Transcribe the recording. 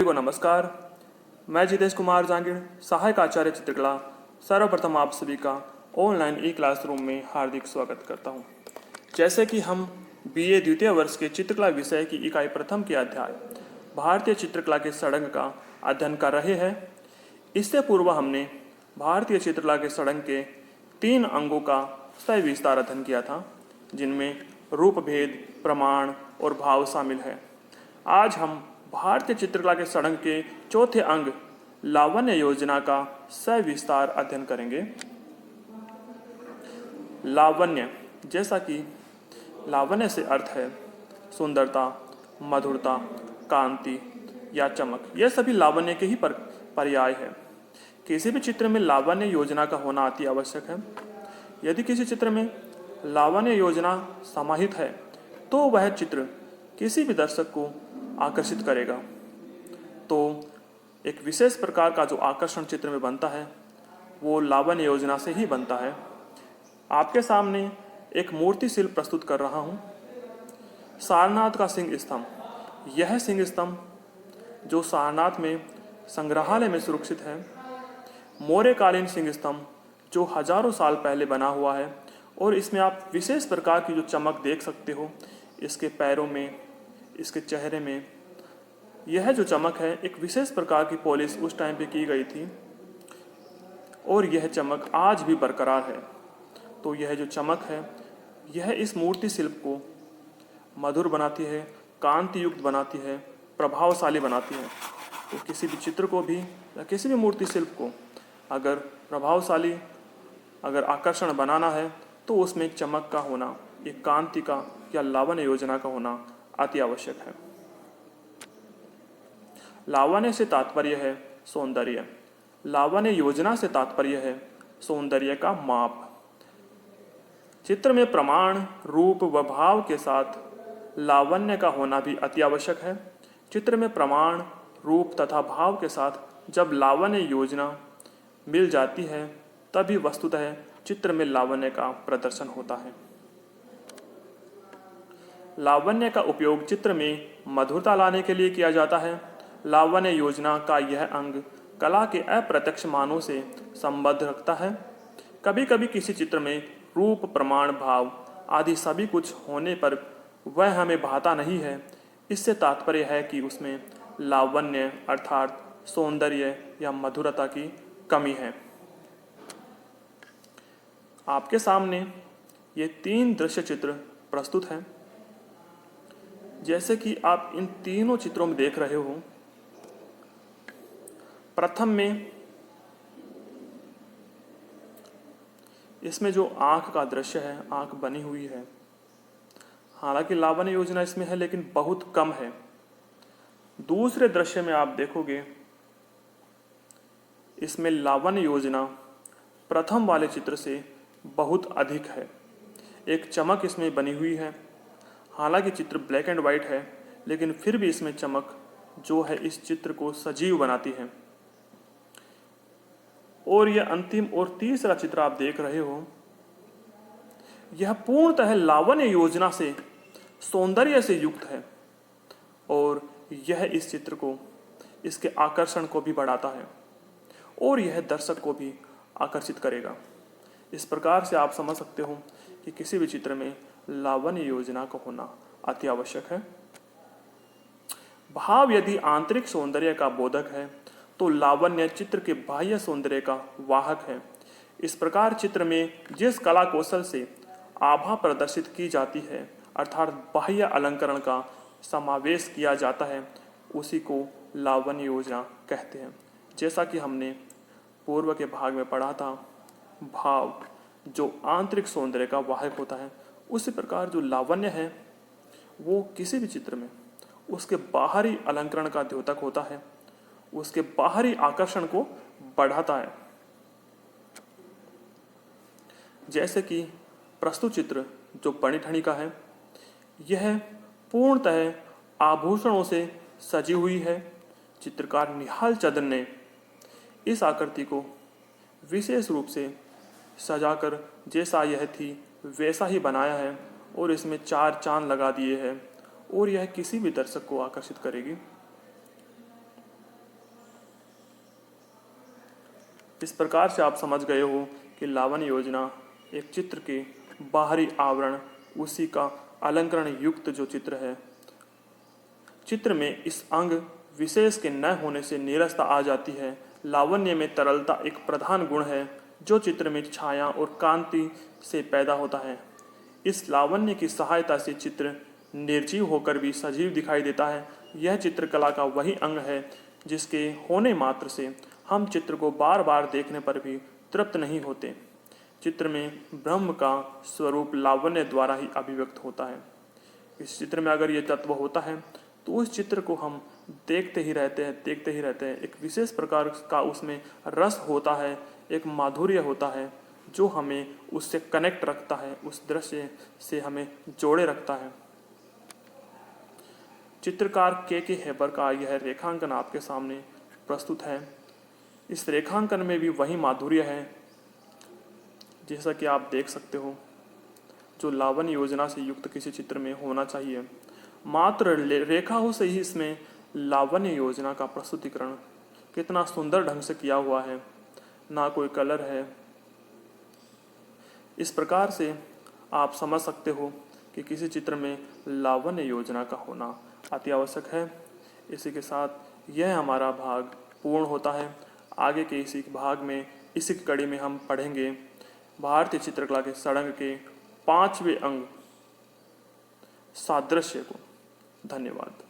सभी को नमस्कार। मैं जितेश कुमार जांगिड़, सहायक आचार्य चित्रकला, सर्वप्रथम आप सभी का ऑनलाइन ई क्लासरूम में हार्दिक स्वागत करता हूं। जैसे कि हम बीए द्वितीय वर्ष के चित्रकला विषय की इकाई प्रथम के अध्याय भारतीय चित्रकला के षडंग का अध्ययन कर रहे हैं। इससे पूर्व हमने भारतीय चित्रकला के षडंग के 3 अंगों का सविस्तार अध्ययन किया था, जिनमें रूप भेद, प्रमाण और भाव शामिल है। आज हम भारतीय चित्रकला के षडंग के चौथे अंग लावण्य योजना का सविस्तार अध्ययन करेंगे। लावण्य, जैसा कि लावण्य से अर्थ है सुंदरता, मधुरता, कांति या चमक। यह सभी लावण्य के ही पर्याय है। किसी भी चित्र में लावण्य योजना का होना अति आवश्यक है। यदि किसी चित्र में लावण्य योजना समाहित है तो वह चित्र किसी भी दर्शक को आकर्षित करेगा। तो एक विशेष प्रकार का जो आकर्षण चित्र में बनता है वो लावण्य योजना से ही बनता है। आपके सामने एक मूर्ति शिल्प प्रस्तुत कर रहा हूँ। सारनाथ का सिंह स्तंभ। यह सिंह स्तंभ जो सारनाथ में संग्रहालय में सुरक्षित है, मौर्यकालीन सिंह स्तंभ जो हजारों साल पहले बना हुआ है, और इसमें आप विशेष प्रकार की जो चमक देख सकते हो इसके पैरों में, इसके चेहरे में। यह जो चमक है एक विशेष प्रकार की पॉलिश उस टाइम पे की गई थी और यह चमक आज भी बरकरार है। तो यह जो चमक है यह इस मूर्ति शिल्प को मधुर बनाती है, कांति युक्त बनाती है, प्रभावशाली बनाती है। तो किसी भी चित्र को भी या किसी भी मूर्ति शिल्प को अगर प्रभावशाली, अगर आकर्षण बनाना है तो उसमें एक चमक का होना, एक कांति का या लावण्य योजना का होना अति आवश्यक है। लावण्य से तात्पर्य है सौंदर्य। लावण्य योजना से तात्पर्य है सौंदर्य का माप। चित्र में प्रमाण, रूप व भाव के साथ लावण्य का होना भी अति आवश्यक है। चित्र में प्रमाण, रूप तथा भाव के साथ जब लावण्य योजना मिल जाती है तभी वस्तुतः चित्र में लावण्य का प्रदर्शन होता है। लावण्य का उपयोग चित्र में मधुरता लाने के लिए किया जाता है। लावण्य योजना का यह अंग कला के अप्रत्यक्ष मानों से संबंध रखता है। कभी कभी किसी चित्र में रूप, प्रमाण, भाव आदि सभी कुछ होने पर वह हमें भाता नहीं है। इससे तात्पर्य है कि उसमें लावण्य अर्थात सौंदर्य या मधुरता की कमी है। आपके सामने ये 3 दृश्य चित्र प्रस्तुत हैं। जैसे कि आप इन तीनों चित्रों में देख रहे हो, प्रथम में इसमें जो आंख का दृश्य है, आंख बनी हुई है, हालांकि लावण्य योजना इसमें है लेकिन बहुत कम है। दूसरे दृश्य में आप देखोगे इसमें लावण्य योजना प्रथम वाले चित्र से बहुत अधिक है। एक चमक इसमें बनी हुई है। हालांकि चित्र ब्लैक एंड वाइट है लेकिन फिर भी इसमें चमक जो है इस चित्र को सजीव बनाती है। और यह अंतिम और तीसरा चित्र आप देख रहे हो, यह पूर्णतः लावण्य योजना से, सौंदर्य से युक्त है और यह इस चित्र को, इसके आकर्षण को भी बढ़ाता है और यह दर्शक को भी आकर्षित करेगा। इस प्रकार से आप समझ सकते हो कि किसी भी चित्र में लावण्य योजना का होना अति आवश्यक है। भाव यदि आंतरिक सौंदर्य का बोधक है तो लावण्य चित्र के बाह्य सौंदर्य का वाहक है। इस प्रकार चित्र में जिस कला कौशल से आभा प्रदर्शित की जाती है अर्थात बाह्य अलंकरण का समावेश किया जाता है, उसी को लावण्य योजना कहते हैं। जैसा कि हमने पूर्व के भाग में पढ़ा था, भाव जो आंतरिक सौंदर्य का वाहक होता है, उसी प्रकार जो लावण्य है वो किसी भी चित्र में उसके बाहरी अलंकरण का द्योतक होता है, उसके बाहरी आकर्षण को बढ़ाता है। जैसे कि प्रस्तुत चित्र जो बनी ठनी का है, यह पूर्णतः आभूषणों से सजी हुई है। चित्रकार निहाल चंद्र ने इस आकृति को विशेष रूप से सजाकर जैसा यह थी वैसा ही बनाया है और इसमें 4 चांद लगा दिए हैं और यह किसी भी दर्शक को आकर्षित करेगी। इस प्रकार से आप समझ गए हो कि लावण्य योजना एक चित्र के बाहरी आवरण, उसी का अलंकरण युक्त जो चित्र है। चित्र में इस अंग विशेष के न होने से नीरसता आ जाती है। लावण्य में तरलता एक प्रधान गुण है जो चित्र में छाया और कांति से पैदा होता है। इस लावण्य की सहायता से चित्र निर्जीव होकर भी सजीव दिखाई देता है। यह चित्रकला का वही अंग है जिसके होने मात्र से हम चित्र को बार बार देखने पर भी तृप्त नहीं होते। चित्र में ब्रह्म का स्वरूप लावण्य द्वारा ही अभिव्यक्त होता है। इस चित्र में अगर ये तत्व होता है तो उस चित्र को हम देखते ही रहते हैं। एक विशेष प्रकार का उसमें रस होता है, एक माधुर्य होता है जो हमें उससे कनेक्ट रखता है, उस दृश्य से हमें जोड़े रखता है। चित्रकार के हेबर का यह रेखांकन आपके सामने प्रस्तुत है। इस रेखांकन में भी वही माधुर्य है जैसा कि आप देख सकते हो जो लावण्य योजना से युक्त किसी चित्र में होना चाहिए। मात्र रेखाओं से ही इसमें लावण्य योजना का प्रस्तुतिकरण कितना सुंदर ढंग से किया हुआ है, ना कोई कलर है। इस प्रकार से आप समझ सकते हो कि किसी चित्र में लावण्य योजना का होना अति आवश्यक है। इसी के साथ यह हमारा भाग पूर्ण होता है। आगे के इसी भाग में, इसी कड़ी में हम पढ़ेंगे भारतीय चित्रकला के षडंग के 5वें अंग सादृश्य को। धन्यवाद।